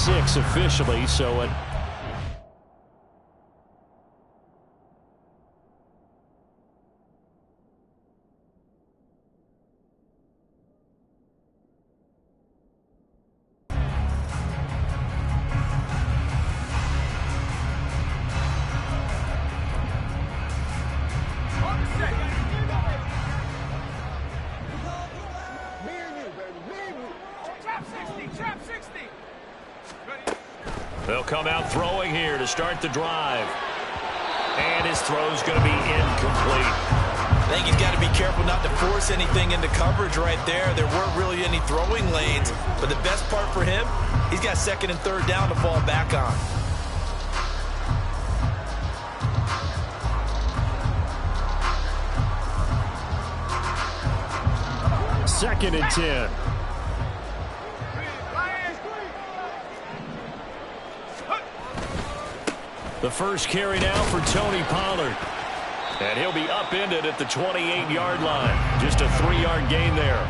6 officially, so it. They'll come out throwing here to start the drive. And his throw's going to be incomplete. I think he's got to be careful not to force anything into coverage right there. There weren't really any throwing lanes. But the best part for him, he's got second and third down to fall back on. Second and 10. The first carry now for Tony Pollard. And he'll be upended at the 28-yard line. Just a 3-yard gain there.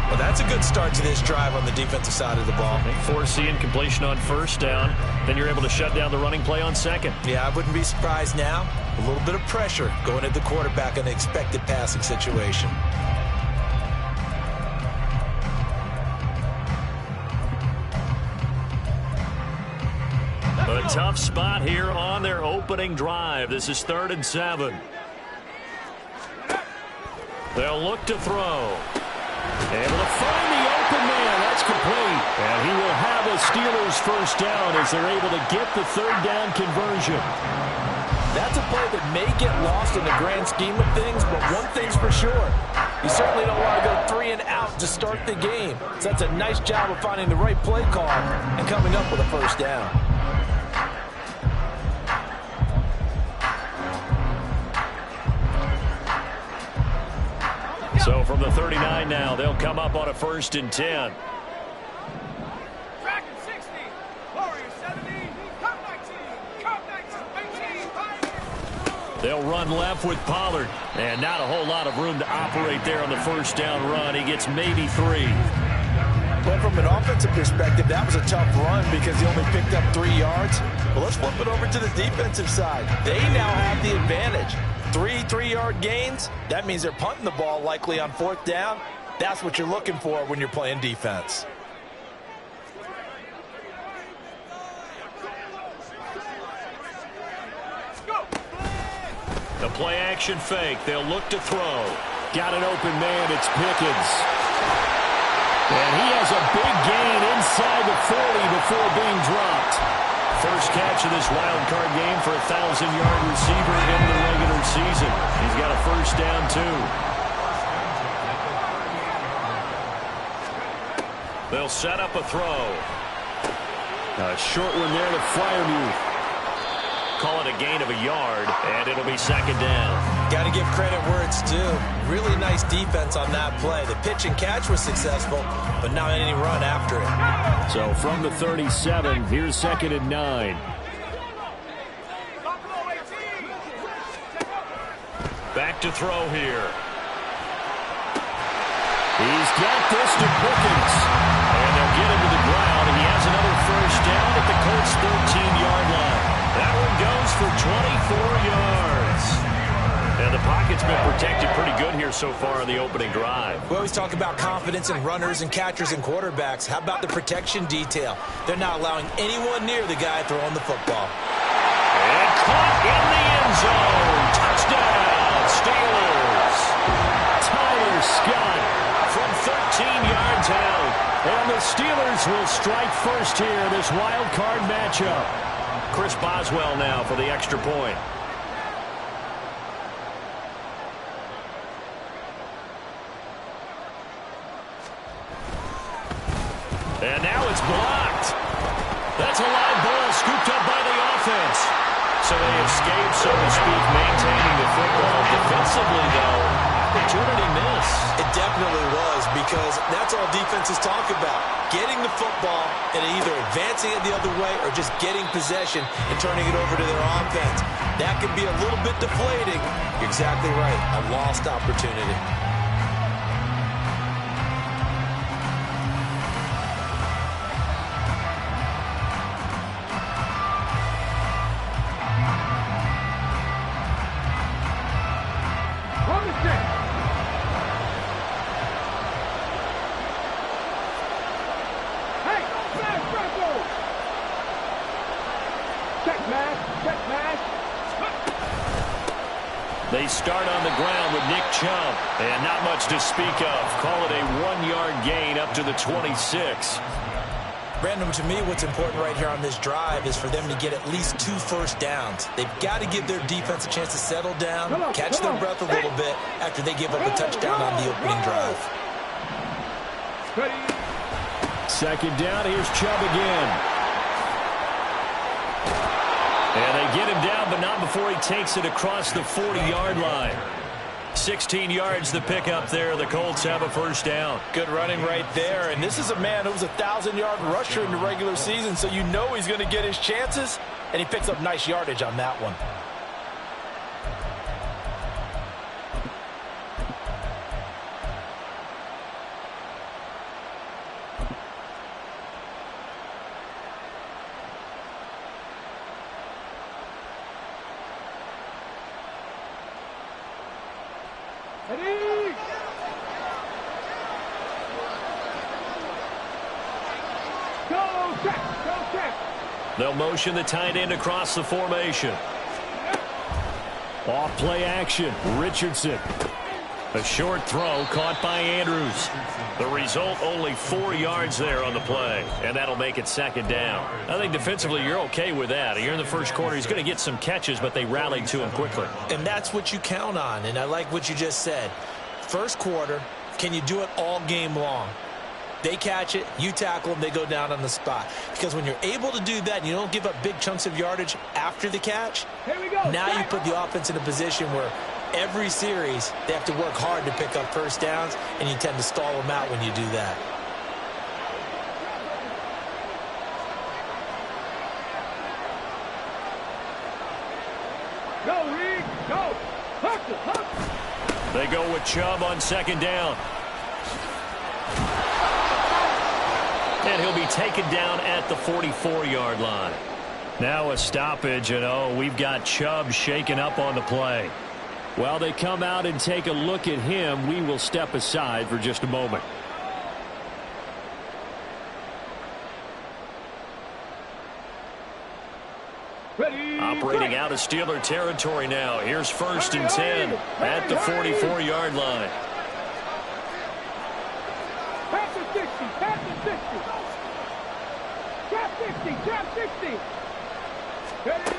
Well, that's a good start to this drive on the defensive side of the ball. Forcing completion on first down. Then you're able to shut down the running play on second. Yeah, I wouldn't be surprised now. A little bit of pressure going at the quarterback in the expected passing situation. A tough spot here on their opening drive. This is 3rd and 7. They'll look to throw. Able to find the open man. That's complete. And he will have a Steelers first down as they're able to get the 3rd down conversion. That's a play that may get lost in the grand scheme of things, but one thing's for sure. You certainly don't want to go 3 and out to start the game. So that's a nice job of finding the right play call and coming up with a first down. So from the 39 now, they'll come up on a 1st and 10. They'll run left with Pollard. And not a whole lot of room to operate there on the first down run. He gets maybe 3. But from an offensive perspective, that was a tough run because he only picked up 3 yards. But let's flip it over to the defensive side. They now have the advantage. 3-3-yard gains, that means they're punting the ball likely on 4th down. That's what you're looking for when you're playing defense. The play action fake. They'll look to throw. Got an open man. It's Pickens. And he has a big gain inside the 40 before being dropped. First catch of this wild card game for a 1,000-yard receiver in the regular season. He's got a first down, too. They'll set up a throw. A short one there to Freiermuth. Call it a gain of a yard, and it'll be 2nd down. Got to give credit where it's due. Really nice defense on that play. The pitch and catch was successful, but not any run after it. So from the 37, here's 2nd and 9. Back to throw here. He's got this to Pickens. And they'll get him to the ground. He has another first down at the Colts' 13-yard line. That one goes for 24 yards. And the pocket's been protected pretty good here so far on the opening drive. We always talk about confidence in runners and catchers and quarterbacks. How about the protection detail? They're not allowing anyone near the guy throwing the football. And caught in the end zone. Touchdown, Steelers. Tyler Scott from 13 yards out. And the Steelers will strike first here, this wild card matchup. Chris Boswell now for the extra point. And now it's blocked. That's a live ball scooped up by the offense. So they escape, so to speak, maintaining the football. Defensively, though, opportunity miss. It definitely was, because that's all defenses talk about. Getting the football and either advancing it the other way or just getting possession and turning it over to their offense. That can be a little bit deflating. You're exactly right. A lost opportunity. They start on the ground with Nick Chubb. And not much to speak of. Call it a 1-yard gain up to the 26. Brandon, to me, what's important right here on this drive is for them to get at least 2 first downs. They've got to give their defense a chance to settle down, catch their breath a little bit after they give up a touchdown on the opening drive. Second down, here's Chubb again. And they get him down, but not before he takes it across the 40-yard line. 16 yards the pickup there. The Colts have a first down. Good running right there. And this is a man who was a 1,000-yard rusher in the regular season, so you know he's going to get his chances, and he picks up nice yardage on that one. They'll motion the tight end across the formation. Off play action. Richardson. A short throw caught by Andrews. The result, only 4 yards there on the play. And that'll make it second down. I think defensively you're okay with that. You're in the first quarter. He's going to get some catches, but they rallied to him quickly. And that's what you count on. And I like what you just said. First quarter, can you do it all game long? They catch it, you tackle them, they go down on the spot. Because when you're able to do that and you don't give up big chunks of yardage after the catch, now you put the offense in a position where every series they have to work hard to pick up first downs, and you tend to stall them out when you do that. Go, Reed, go! Hustle. They go with Chubb on second down. And he'll be taken down at the 44-yard line. Now a stoppage, and we've got Chubb shaken up on the play. While they come out and take a look at him, we will step aside for just a moment. Ready, operating out of Steeler territory now. Here's 1st and 10 at the 44-yard line. Pass to 60, pass to 60. Trap 60, trap 60. Ready.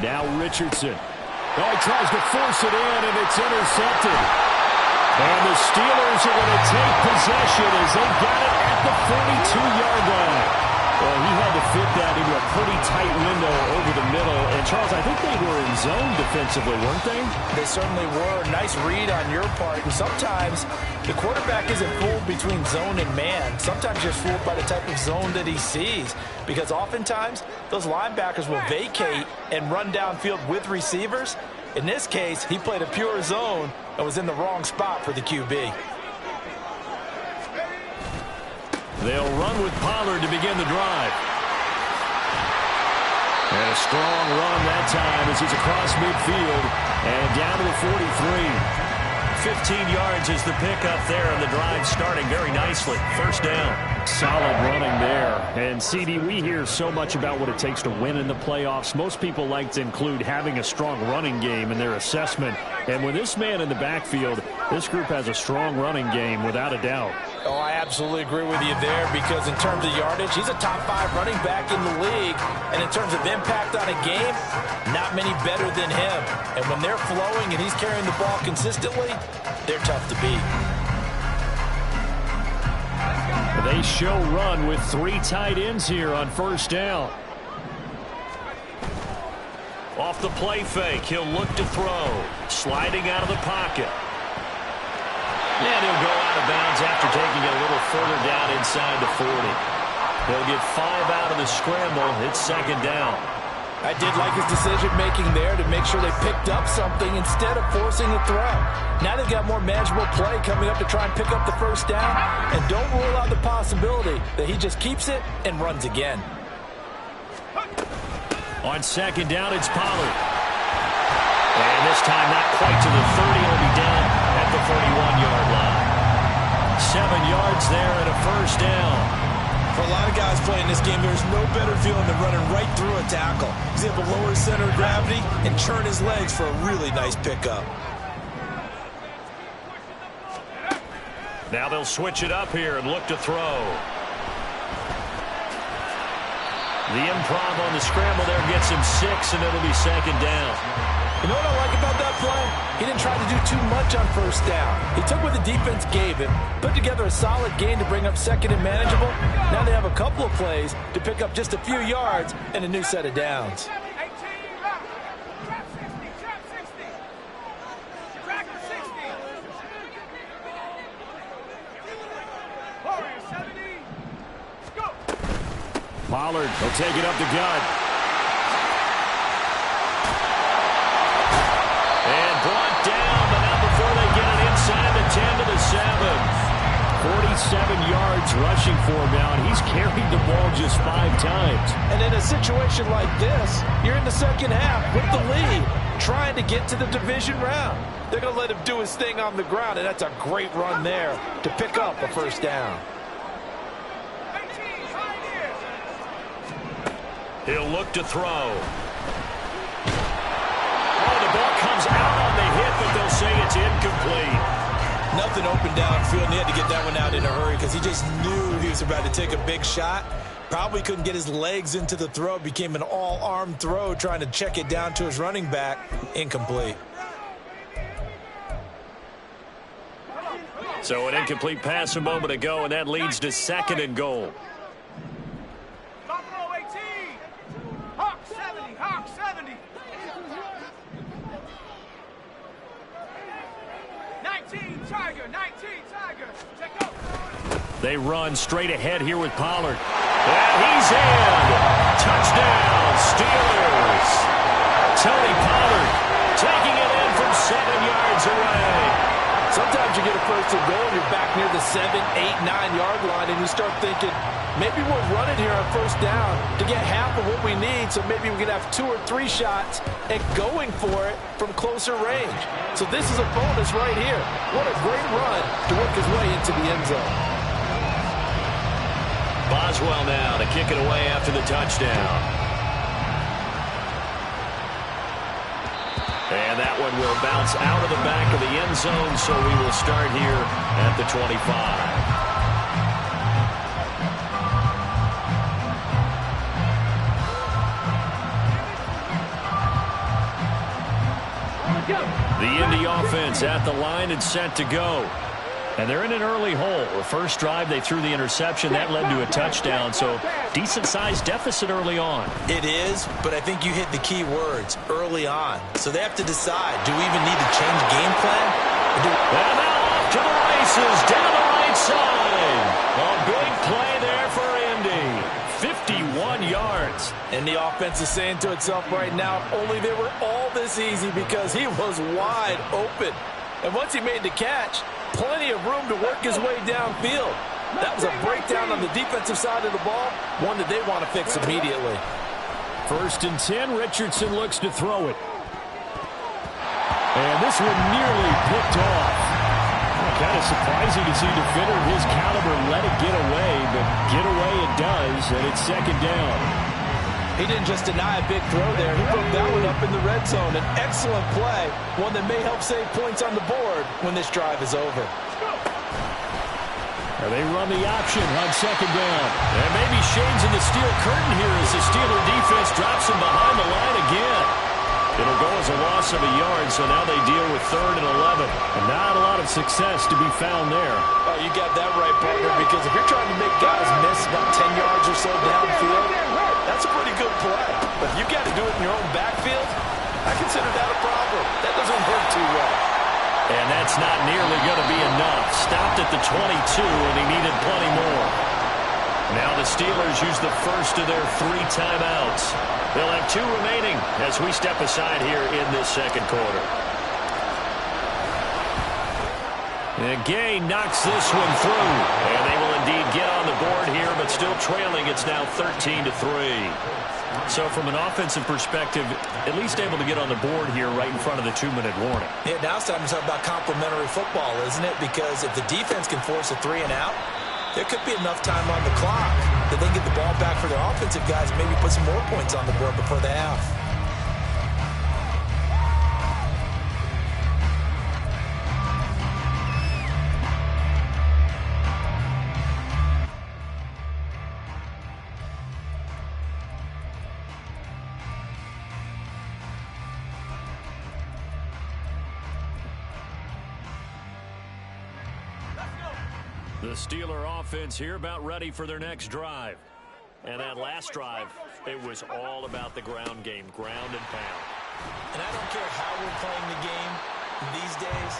Now Richardson. Oh, he tries to force it in, and it's intercepted. And the Steelers are going to take possession as they got it at the 42-yard line. Well, he had to fit that into a pretty tight window over the middle. And, Charles, I think they were in zone defensively, weren't they? They certainly were. Nice read on your part. And sometimes the quarterback isn't fooled between zone and man. Sometimes you're fooled by the type of zone that he sees. Because oftentimes, those linebackers will vacate and run downfield with receivers. In this case, he played a pure zone and was in the wrong spot for the QB. They'll run with Pollard to begin the drive. And a strong run that time as he's across midfield and down to the 43. 15 yards is the pickup there, and the drive starting very nicely. First down. Solid running there. And, CD, we hear so much about what it takes to win in the playoffs. Most people like to include having a strong running game in their assessment. And with this man in the backfield, this group has a strong running game without a doubt. Oh, I absolutely agree with you there, because in terms of yardage, he's a top 5 running back in the league. And in terms of impact on a game, not many better than him. And when they're flowing and he's carrying the ball consistently, they're tough to beat. They show run with 3 tight ends here on first down. Off the play fake, he'll look to throw. Sliding out of the pocket. And he'll go out of bounds after taking it a little further down inside the 40. They'll get 5 out of the scramble. It's second down. I did like his decision-making there to make sure they picked up something instead of forcing the throw. Now they've got more manageable play coming up to try and pick up the first down. And don't rule out the possibility that he just keeps it and runs again. On second down, it's Pollard. And this time not quite to the 30. He'll be down at the 41-yard line. 7 yards there and a first down. For a lot of guys playing this game, there's no better feeling than running right through a tackle. He's able to lower his center of gravity and churn his legs for a really nice pickup. Now they'll switch it up here and look to throw. The improv on the scramble there gets him 6, and it'll be second down. You know what I like about that play? He didn't try to do too much on first down. He took what the defense gave him, put together a solid gain to bring up second and manageable. Now they have a couple of plays to pick up just a few yards and a new set of downs. Pollard will take it up the gut. And brought down, but not before they get it inside the 10 to the 7. 47 yards rushing for him now, and he's carried the ball just 5 times. And in a situation like this, you're in the second half with the lead, trying to get to the division round. They're going to let him do his thing on the ground, and that's a great run there to pick up a first down. He'll look to throw. Oh, the ball comes out on the hit, but they'll say it's incomplete. Nothing open downfield, and he had to get that one out in a hurry because he just knew he was about to take a big shot. Probably couldn't get his legs into the throw. Became an all-arm throw, trying to check it down to his running back. Incomplete. So an incomplete pass a moment ago, and that leads to 2nd and goal. They run straight ahead here with Pollard. And he's in. Touchdown, Steelers. Tony Pollard taking it in from 7 yards away. Sometimes you get a first and goal, and you're back near the 7, 8, 9-yard line, and you start thinking, maybe we're running here on first down to get half of what we need, so maybe we can have 2 or 3 shots and going for it from closer range. So this is a bonus right here. What a great run to work his way into the end zone. Boswell now to kick it away after the touchdown. And that one will bounce out of the back of the end zone, so we will start here at the 25. The Indy offense at the line and set to go. And they're in an early hole. The first drive, they threw the interception. That led to a touchdown, so decent-sized deficit early on. It is, but I think you hit the key words, early on. So they have to decide, do we even need to change game plan? And now off to the races, down the right side. A big play there for Indy. 51 yards. And the offense is saying to itself right now, only they were all this easy because he was wide open. And once he made the catch, plenty of room to work his way downfield. That was a breakdown on the defensive side of the ball, one that they want to fix immediately. 1st and 10, Richardson looks to throw it. And this one nearly picked off. Kind of surprising to see a defender of his caliber let it get away, but get away it does, and it's 2nd down. He didn't just deny a big throw there. He broke that one up in the red zone. An excellent play, one that may help save points on the board when this drive is over. And they run the option on 2nd down. And maybe shades in the steel curtain here as the Steeler defense drops him behind the line again. It'll go as a loss of a yard, so now they deal with 3rd and 11. And not a lot of success to be found there. Oh, you got that right, partner, because if you're trying to make guys miss about 10 yards or so downfield, that's a pretty good play. But if you got to do it in your own backfield, I consider that a problem. That doesn't work too well. And that's not nearly going to be enough. Stopped at the 22, and he needed plenty more. Now the Steelers use the first of their 3 timeouts. They'll have 2 remaining as we step aside here in this 2nd quarter. And Gay knocks this one through. And they will indeed get on the board here, but still trailing. It's now 13-3. So from an offensive perspective, at least able to get on the board here right in front of the 2-minute warning. Yeah, now it's time to talk about complementary football, isn't it? Because if the defense can force a 3 and out, there could be enough time on the clock that they can get the ball back for their offensive guys and maybe put some more points on the board before the half. The Steeler offense here about ready for their next drive. And that last drive, it was all about the ground game, ground and pound. And I don't care how we're playing the game these days,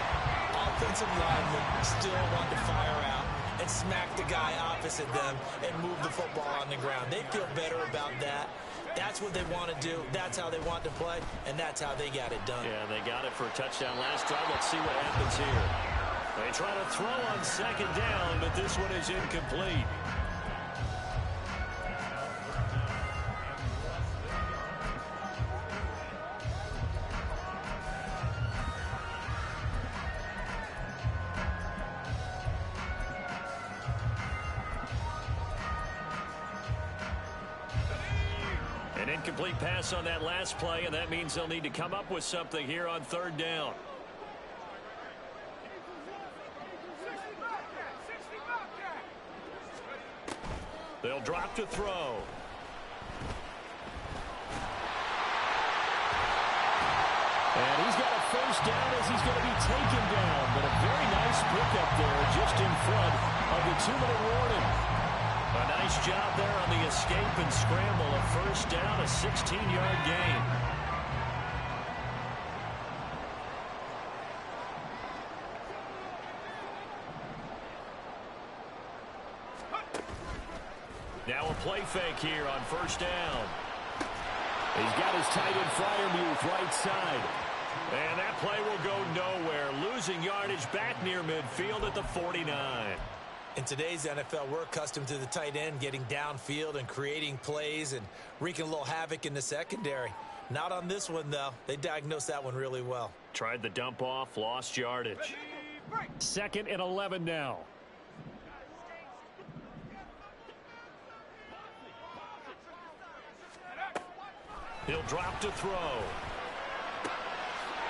offensive linemen still want to fire out and smack the guy opposite them and move the football on the ground. They feel better about that. That's what they want to do. That's how they want to play, and that's how they got it done. Yeah, they got it for a touchdown last drive. Let's see what happens here. They try to throw on second down, but this one is incomplete. An incomplete pass on that last play, and that means they'll need to come up with something here on third down. They'll drop to throw. And he's got a first down as he's going to be taken down. But a very nice pickup there just in front of the 2-minute warning. A nice job there on the escape and scramble. A first down, a 16-yard gain. Now a play fake here on first down. He's got his tight end Freiermuth right side. And that play will go nowhere. Losing yardage back near midfield at the 49. In today's NFL, we're accustomed to the tight end getting downfield and creating plays and wreaking a little havoc in the secondary. Not on this one, though. They diagnosed that one really well. Tried the dump off, lost yardage. 2nd and 11 now. He'll drop to throw.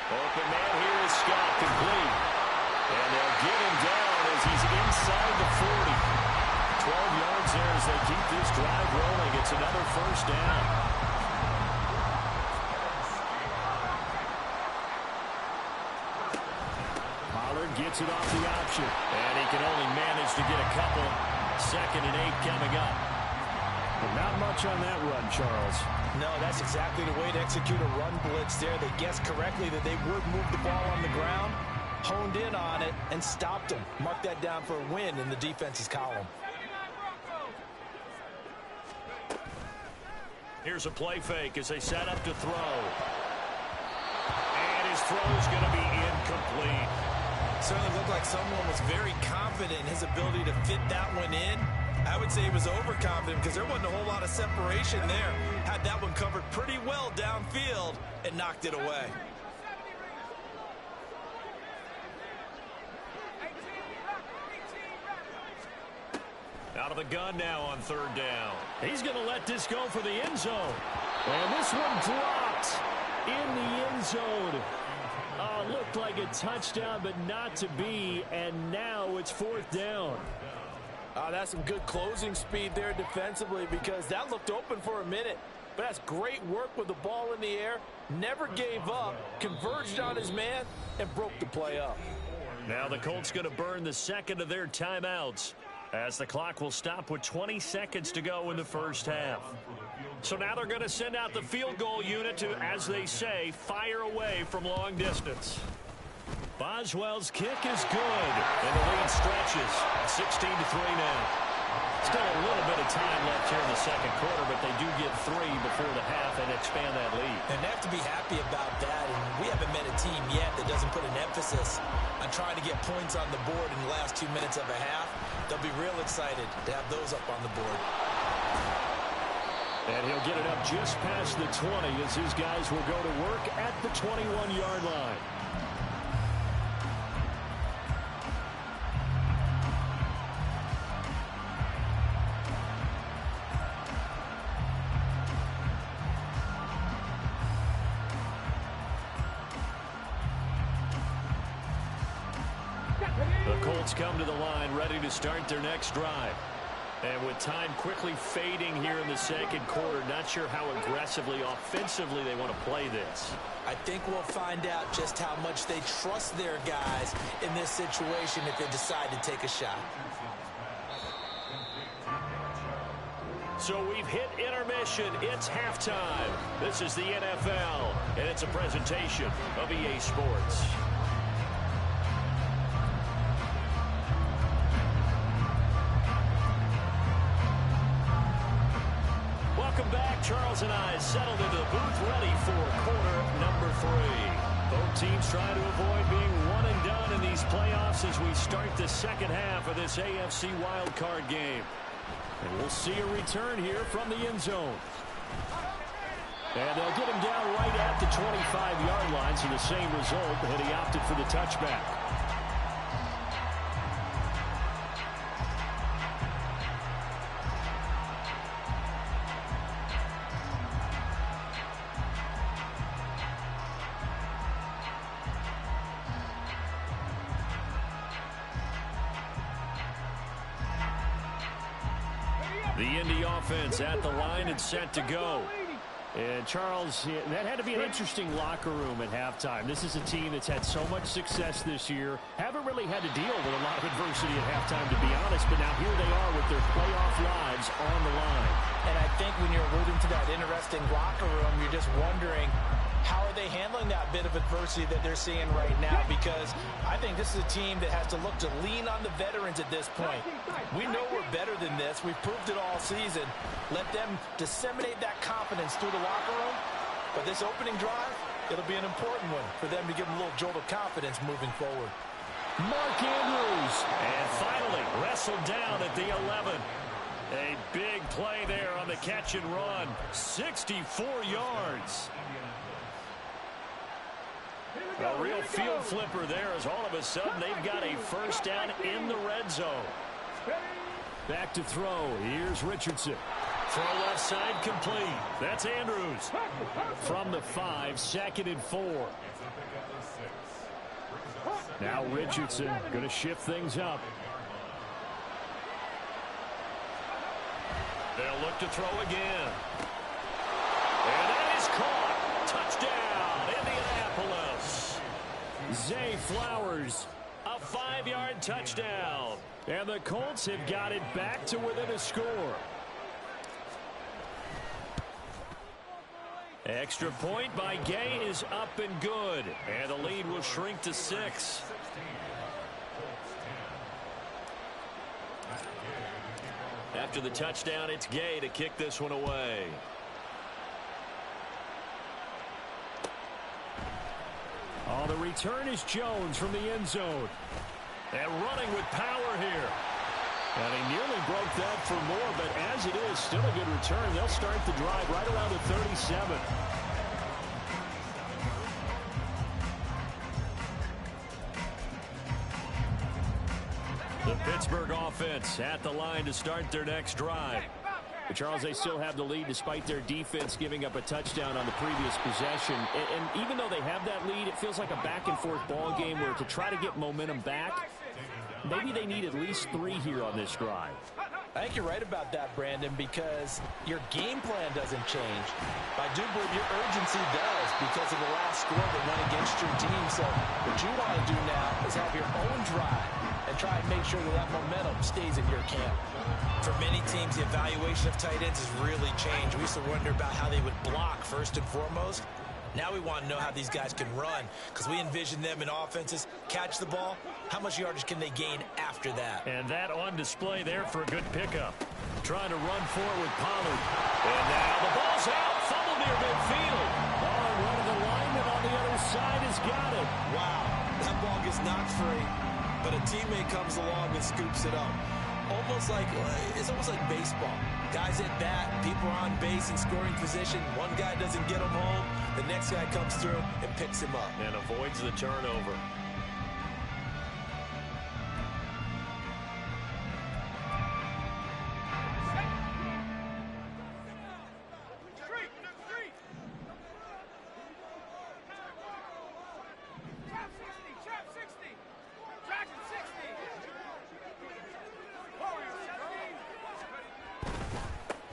Open man here is Scott, complete. And they'll get him down as he's inside the 40. 12 yards there as they keep this drive rolling. It's another first down. Pollard gets it off the option. And he can only manage to get a couple. 2nd and 8 coming up. But not much on that run, Charles. No, that's exactly the way to execute a run blitz there. They guessed correctly that they would move the ball on the ground, honed in on it, and stopped them. Mark that down for a win in the defense's column. Here's a play fake as they set up to throw. And his throw is going to be incomplete. Certainly looked like someone was very confident in his ability to fit that one in. I would say he was overconfident because there wasn't a whole lot of separation there. Had that one covered pretty well downfield and knocked it away. Out of the gun now on third down. He's going to let this go for the end zone. And this one dropped in the end zone. Looked like a touchdown, but not to be. And now it's 4th down. That's some good closing speed there defensively because that looked open for a minute. But that's great work with the ball in the air. Never gave up, converged on his man, and broke the play up. Now the Colts going to burn the 2nd of their timeouts as the clock will stop with 20 seconds to go in the first half. So now they're going to send out the field goal unit to, as they say, fire away from long distance. Boswell's kick is good, and the lead stretches. 16-3 now. Still a little bit of time left here in the second quarter, but they do get 3 before the half and expand that lead. And they have to be happy about that, and we haven't met a team yet that doesn't put an emphasis on trying to get points on the board in the last 2 minutes of a half. They'll be real excited to have those up on the board. And he'll get it up just past the 20 as his guys will go to work at the 21-yard line. The Colts come to the line ready to start their next drive. And with time quickly fading here in the second quarter, not sure how aggressively, offensively they want to play this. I think we'll find out just how much they trust their guys in this situation if they decide to take a shot. So we've hit intermission. It's halftime. This is the NFL, and it's a presentation of EA Sports. Welcome back. Charles and I settled into the booth, ready for quarter number 3. Both teams trying to avoid being one and done in these playoffs as we start the second half of this AFC wildcard game. And we'll see a return here from the end zone. And they'll get him down right at the 25-yard line, so the same result, but he opted for the touchback. The Indy offense at the line and set to go. And Charles, that had to be an interesting locker room at halftime. This is a team that's had so much success this year. Haven't really had to deal with a lot of adversity at halftime, to be honest. But now here they are with their playoff lives on the line. And I think when you're alluding to that interesting locker room, you're just wondering, how are they handling that bit of adversity that they're seeing right now? Because I think this is a team that has to look to lean on the veterans at this point. We know we're better than this. We've proved it all season. Let them disseminate that confidence through the locker room. But this opening drive, it'll be an important one for them to give them a little jolt of confidence moving forward. Mark Andrews. And finally wrestled down at the 11. A big play there on the catch and run. 64 yards. A real field flipper there as all of a sudden they've got a first down in the red zone. Back to throw. Here's Richardson. Throw left side complete. That's Andrews. From the 5, 2nd and 4. Now Richardson going to shift things up. They'll look to throw again. And that is caught. Touchdown, Indianapolis. Zay Flowers, a 5-yard touchdown. And the Colts have got it back to within a score. Extra point by Gay is up and good. And the lead will shrink to 6. After the touchdown, it's Gay to kick this one away. Oh, the return is Jones from the end zone. And running with power here. And he nearly broke that for more, but as it is, still a good return. They'll start the drive right around the 37. The Pittsburgh offense at the line to start their next drive. But Charles, they still have the lead despite their defense giving up a touchdown on the previous possession. And even though they have that lead, it feels like a back-and-forth ball game where to try to get momentum back, maybe they need at least 3 here on this drive. I think you're right about that, Brandon, because your game plan doesn't change. I do believe your urgency does because of the last score that went against your team. So what you want to do now is have your own drive and try and make sure that that momentum stays in your camp. For many teams, the evaluation of tight ends has really changed. We used to wonder about how they would block first and foremost. Now we want to know how these guys can run because we envision them in offenses, catch the ball. How much yardage can they gain after that? And that on display there for a good pickup. Trying to run forward with Pollard. And now the ball's out. Fumble near midfield. Oh, and one of the linemen on the other side has got it. Wow, that ball gets knocked free, but a teammate comes along and scoops it up. It's almost like baseball. Guys at bat, people are on base in scoring position. One guy doesn't get him home. The next guy comes through and picks him up. And avoids the turnover.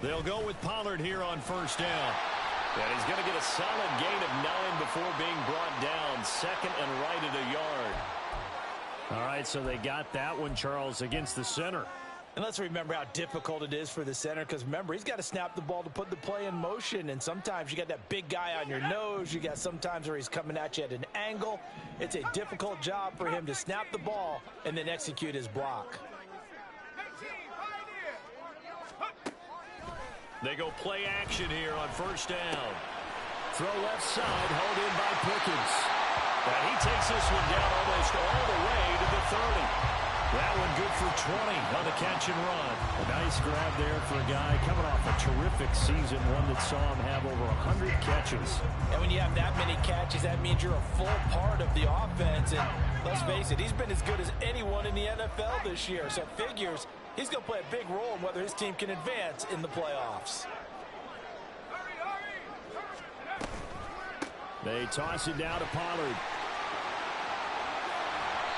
They'll go with Pollard here on first down. And he's going to get a solid gain of 9 before being brought down. 2nd and right at a yard. All right, so they got that one, Charles, against the center. And let's remember how difficult it is for the center, because remember, he's got to snap the ball to put the play in motion, and sometimes you got that big guy on your nose. You got sometimes where he's coming at you at an angle. It's a difficult job for him to snap the ball and then execute his block. They go play action here on first down. Throw left side, held in by Pickens. And he takes this one down almost all the way to the 30. That one good for 20 on the catch and run. A nice grab there for a guy coming off a terrific season, one that saw him have over 100 catches. And when you have that many catches, that means you're a full part of the offense. And let's face it, he's been as good as anyone in the NFL this year. So it figures he's going to play a big role in whether his team can advance in the playoffs. They toss it down to Pollard.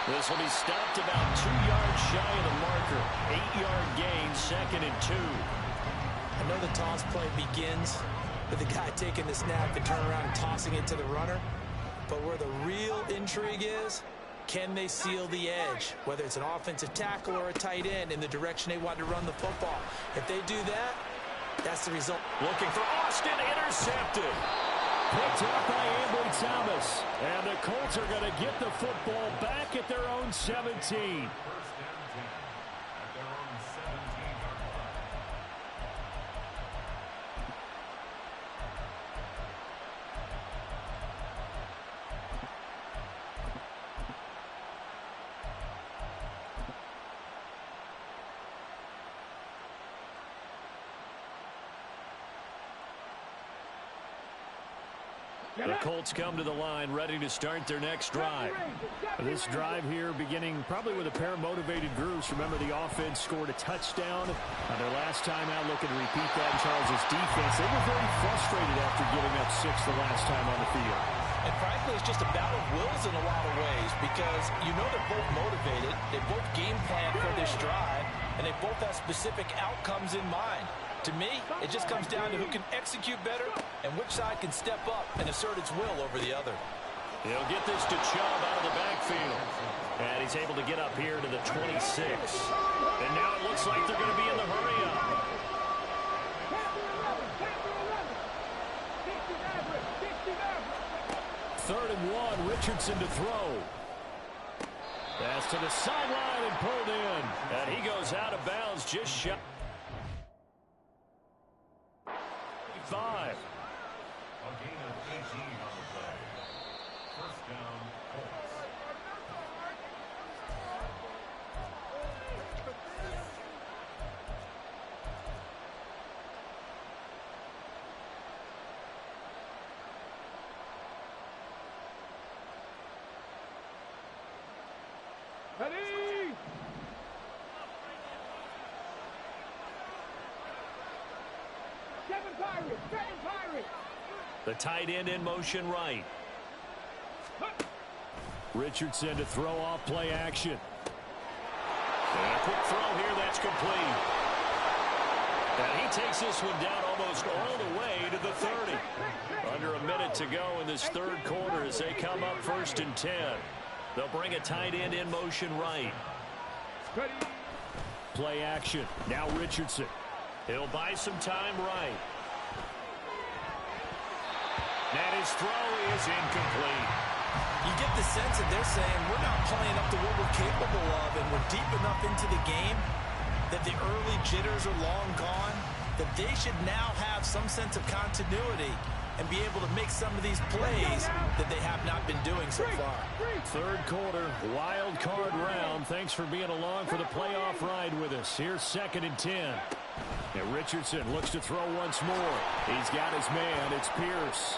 This will be stopped about 2 yards shy of the marker. 8-yard gain, 2nd and 2. I know the toss play begins with the guy taking the snap and turn around and tossing it to the runner. But where the real intrigue is, can they seal the edge? Whether it's an offensive tackle or a tight end in the direction they want to run the football. If they do that, that's the result. Looking for Austin, intercepted. Picked up by Ambry Thomas. And the Colts are going to get the football back at their own 17. The Colts come to the line, ready to start their next drive. This drive here beginning probably with a pair of motivated groups. Remember, the offense scored a touchdown on their last time out. Looking to repeat that in Charles' defense. They were very frustrated after giving up 6 the last time on the field. And frankly, it's just a battle of wills in a lot of ways, because you know they're both motivated. They both game plan for this drive, and they both have specific outcomes in mind. To me, it just comes down to who can execute better and which side can step up and assert its will over the other. He'll get this to Chubb out of the backfield. And he's able to get up here to the 26. And now it looks like they're going to be in the hurry-up. Third and 1, Richardson to throw. Pass to the sideline and pulled in. And he goes out of bounds just shy. 5. A gain of 18 on the play. First down, Colts. Ready? Seven Pirates. The tight end in motion right. Richardson to throw off play action. And a quick throw here, that's complete. And he takes this one down almost all the way to the 30. Under a minute to go in this third quarter as they come up 1st and 10. They'll bring a tight end in motion right. Play action. Now Richardson. He'll buy some time right. And his throw is incomplete. You get the sense that they're saying we're not playing up to what we're capable of, and we're deep enough into the game that the early jitters are long gone, that they should now have some sense of continuity and be able to make some of these plays that they have not been doing so far. Third quarter, wild card round. Thanks for being along for the playoff ride with us. Here's 2nd and 10. And Richardson looks to throw once more. He's got his man. It's Pierce.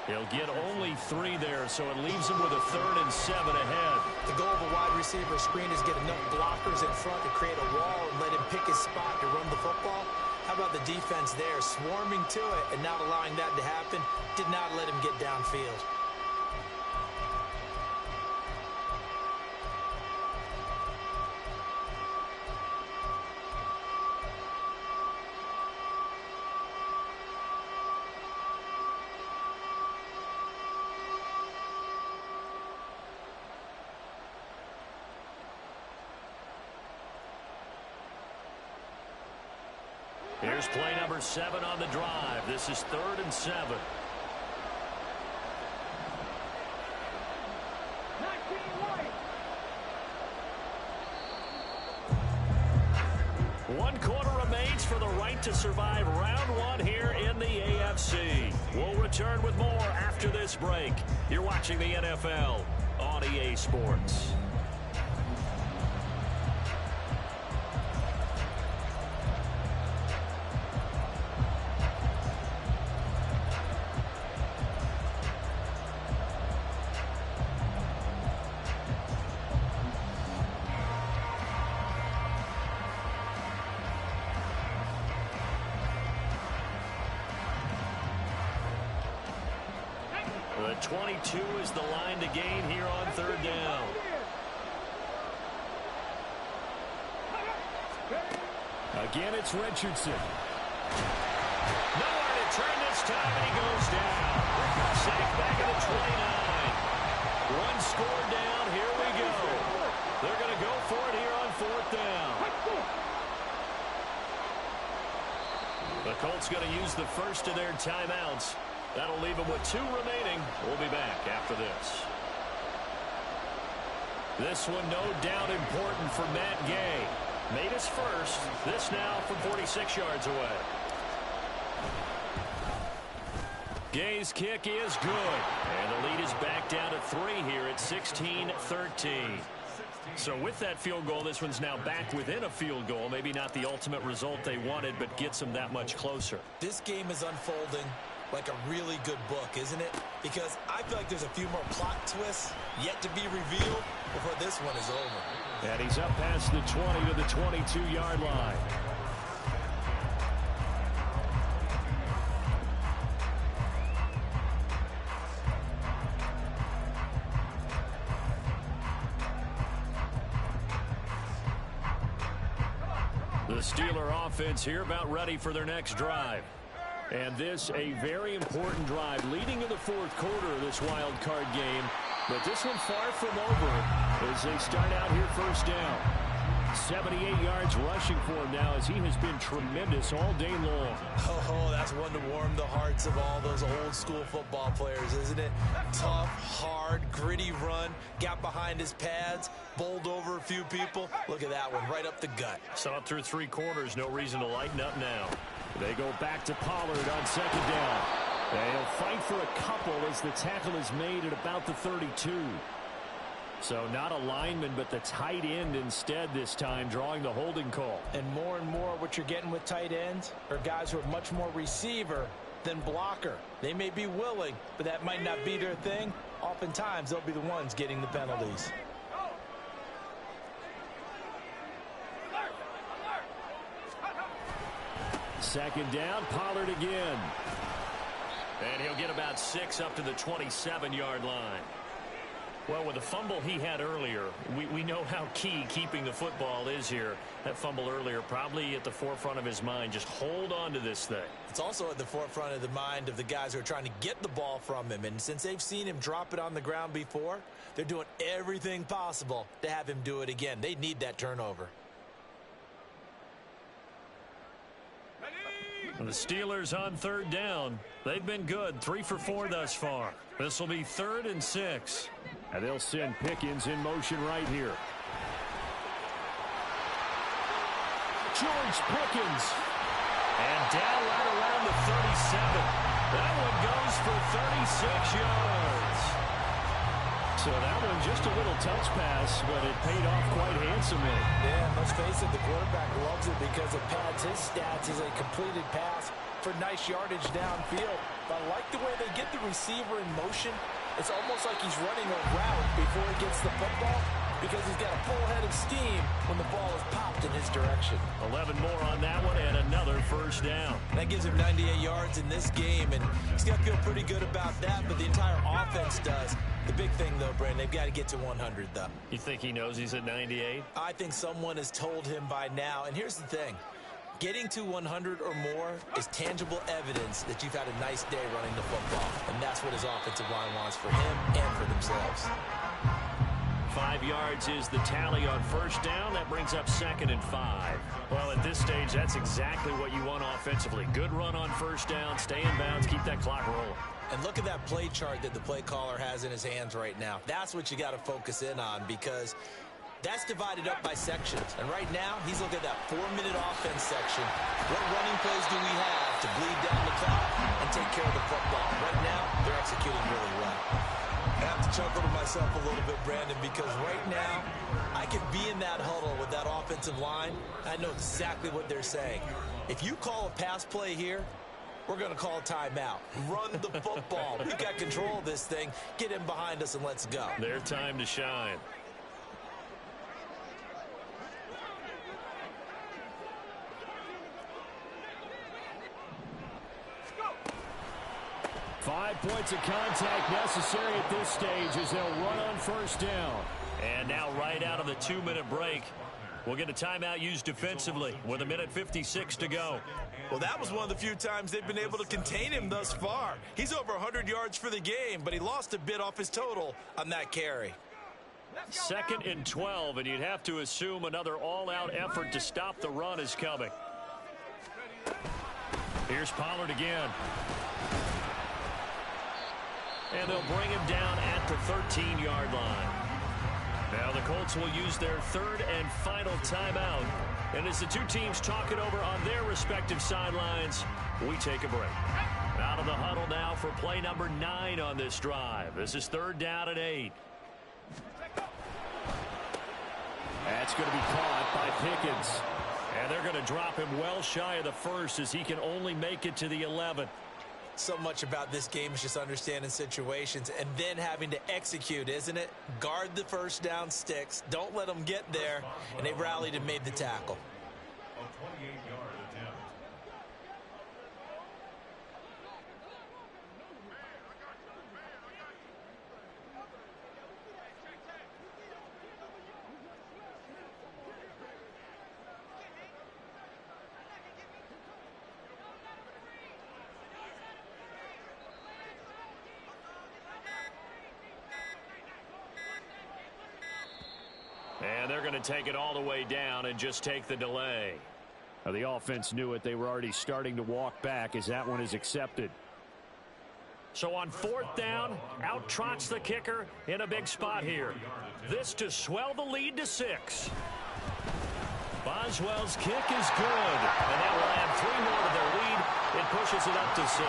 He'll get only 3 there, so it leaves him with a 3rd and 7 ahead. The goal of a wide receiver screen is get enough blockers in front to create a wall and let him pick his spot to run the football. How about the defense there, swarming to it and not allowing that to happen? Did not let him get downfield. Here's play number 7 on the drive. This is 3rd and 7. 19 right. 1 quarter remains for the right to survive round 1 here in the AFC. We'll return with more after this break. You're watching the NFL on EA Sports. The 22 is the line to gain here on 3rd down. Again, it's Richardson. Nowhere to turn this time, and he goes down. Sacked back at the 29. 1 score down. Here we go. They're going to go for it here on 4th down. The Colts going to use the first of their timeouts. That'll leave them with 2 remaining. We'll be back after this. This one, no doubt, important for Matt Gay. Made his first. This now from 46 yards away. Gay's kick is good. And the lead is back down to 3 here at 16-13. So with that field goal, this one's now back within a field goal. Maybe not the ultimate result they wanted, but gets them that much closer. This game is unfolding like a really good book, isn't it? Because I feel like there's a few more plot twists yet to be revealed before this one is over. And he's up past the 20 to the 22-yard line. The Steeler offense here about ready for their next drive. And this a very important drive leading in the 4th quarter of this wild card game. But this one far from over as they start out here 1st down. 78 yards rushing for him now as he has been tremendous all day long. Oh, that's one to warm the hearts of all those old school football players, isn't it? Tough, hard, gritty run, got behind his pads, bowled over a few people. Look at that one, right up the gut. Saw it through 3 quarters, no reason to lighten up now. They go back to Pollard on 2nd down. They'll fight for a couple as the tackle is made at about the 32. So not a lineman, but the tight end instead this time, drawing the holding call. And more what you're getting with tight ends are guys who are much more receiver than blocker. They may be willing, but that might not be their thing. Oftentimes, they'll be the ones getting the penalties. Second down, Pollard again. And he'll get about 6 up to the 27-yard line. Well, with the fumble he had earlier, we know how key keeping the football is here. That fumble earlier probably at the forefront of his mind. Just hold on to this thing. It's also at the forefront of the mind of the guys who are trying to get the ball from him. And since they've seen him drop it on the ground before, they're doing everything possible to have him do it again. They need that turnover. The Steelers on 3rd down. They've been good, 3 for 4 thus far. This will be 3rd and 6. And they'll send Pickens in motion right here. George Pickens. And down right around the 37. That one goes for 36 yards. So that one just a little touch pass, but it paid off quite handsomely. Yeah, let's face it, the quarterback loves it because it pads his stats as a completed pass for nice yardage downfield. But I like the way they get the receiver in motion. It's almost like he's running a route before he gets the football because he's got a full head of steam when the ball is popped in his direction. 11 more on that one and another 1st down. That gives him 98 yards in this game, and he's got to feel pretty good about that, but the entire offense does. The big thing, though, Brandon, they've got to get to 100, though. You think he knows he's at 98? I think someone has told him by now, and here's the thing. Getting to 100 or more is tangible evidence that you've had a nice day running the football, and that's what his offensive line wants for him and for themselves. 5 yards is the tally on first down. That brings up 2nd and 5. Well, at this stage, that's exactly what you want offensively. Good run on first down, stay in bounds, keep that clock rolling. And look at that play chart that the play caller has in his hands right now. That's what you got to focus in on, because that's divided up by sections. And right now, he's looking at that 4-minute offense section. What running plays do we have to bleed down the clock and take care of the football? Right now, they're executing really well. I have to chuckle to myself a little bit, Brandon, because right now, I could be in that huddle with that offensive line. I know exactly what they're saying. If you call a pass play here, we're going to call a timeout. Run the football. We've got control of this thing. Get in behind us and let's go. Their time to shine. Five points of contact necessary at this stage as they'll run on first down. And now right out of the 2-minute break, we'll get a timeout used defensively with 1:56 to go. Well, that was one of the few times they've been able to contain him thus far. He's over 100 yards for the game, but he lost a bit off his total on that carry. 2nd and 12, and you'd have to assume another all-out effort to stop the run is coming. Here's Pollard again. And they'll bring him down at the 13-yard line. Now the Colts will use their 3rd and final timeout. And as the two teams talk it over on their respective sidelines, we take a break. Out of the huddle now for play number 9 on this drive. This is 3rd down and 8. That's going to be caught by Pickens. And they're going to drop him well shy of the 1st as he can only make it to the 11. So much about this game is just understanding situations and then having to execute, isn't it? Guard the first down sticks. Don't let them get there. And they rallied and made the tackle. A 28-yard attempt. And they're going to take it all the way down and just take the delay. Now, the offense knew it. They were already starting to walk back as that one is accepted. So on 4th down, out trots the kicker in a big spot here. This to swell the lead to 6. Boswell's kick is good. And that will add 3 more to their lead. It pushes it up to 6.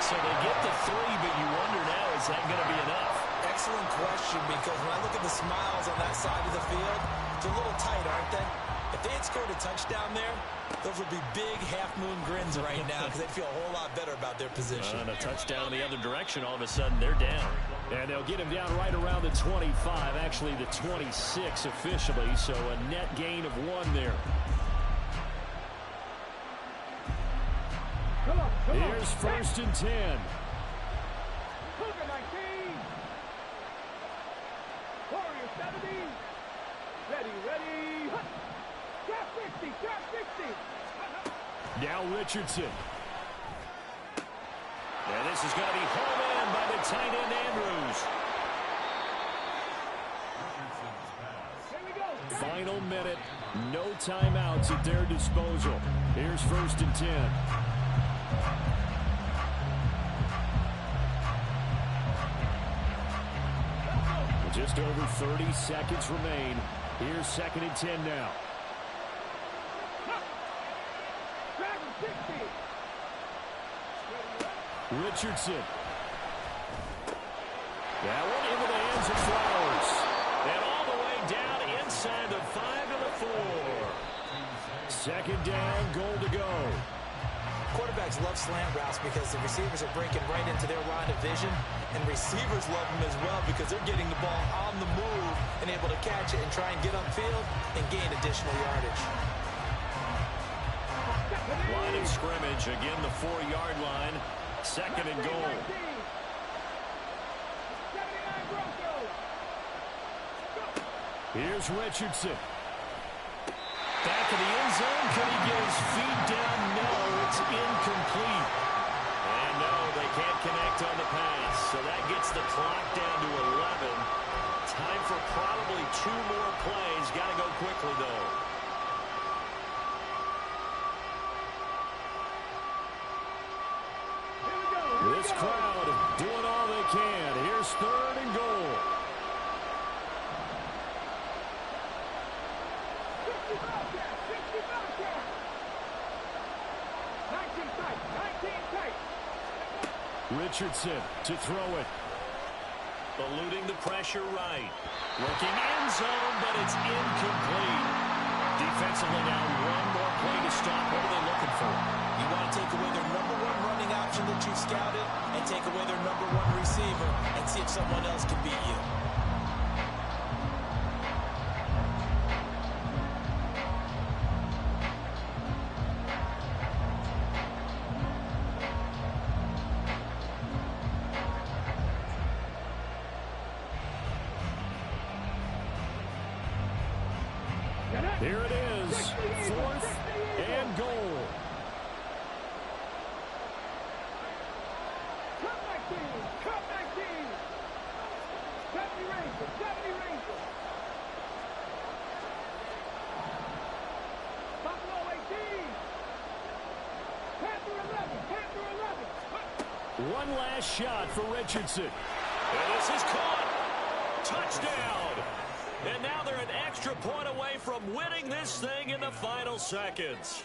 So they get the 3, but you wonder now, is that going to be enough? Excellent question, because when I look at the smiles on that side of the field, they're a little tight, aren't they? If they had scored a touchdown there, those would be big half-moon grins right now because they'd feel a whole lot better about their position. And a touchdown in the other direction, all of a sudden they're down. And they'll get him down right around the 25, actually the 26 officially, so a net gain of 1 there. Here's 1st and 10. Cougar 19. Warrior 70. Ready. Trap 60, trap 60. Now Richardson. And this is going to be home in by the tight end Andrews. Here we go. Final minute. No timeouts at their disposal. Here's 1st and 10. Just over 30 seconds remain. Here's 2nd and 10 now. Richardson. That one into the hands of Flowers. And all the way down inside the 5 to the 4. 2nd down, goal to go. Quarterbacks love slant routes because the receivers are breaking right into their line of vision, and receivers love them as well because they're getting the ball on the move and able to catch it and try and get upfield and gain additional yardage. Line of scrimmage, again the 4-yard line. 2nd and goal. Here's Richardson. Back in the end zone. Can he get his feet down? No, it's incomplete. And no, they can't connect on the pass. So that gets the clock down to 11. Time for are probably 2 more plays. Got to go quickly, though. This crowd doing all they can. Here's 3rd and goal. 19 tight. Richardson to throw it. Eluding the pressure right. Looking end zone, but it's incomplete. Defensively now, 1 more play to stop. What are they looking for? You want to take away their number 1 running option that you've scouted and take away their number 1 receiver and see if someone else can beat you. Here it is, 4th and goal. Cut 19. 70 Rangers. Buffalo 18. Panther 11. One last shot for Richardson. And this is caught. Touchdown. And now they're an extra point away from winning this thing in the final seconds.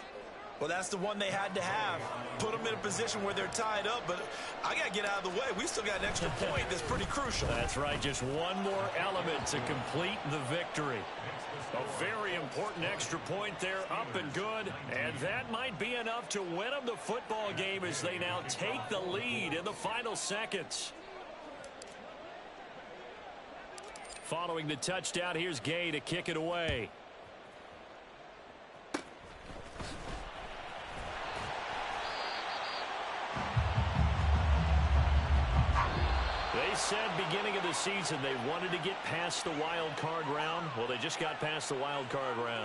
Well, that's the one they had to have. Put them in a position where they're tied up, but I got to get out of the way. We still got an extra point that's pretty crucial. That's right, just one more element to complete the victory. A very important extra point there, up and good, and that might be enough to win them the football game as they now take the lead in the final seconds. Following the touchdown, here's Gay to kick it away. They said beginning of the season they wanted to get past the wild card round. Well, they just got past the wild card round.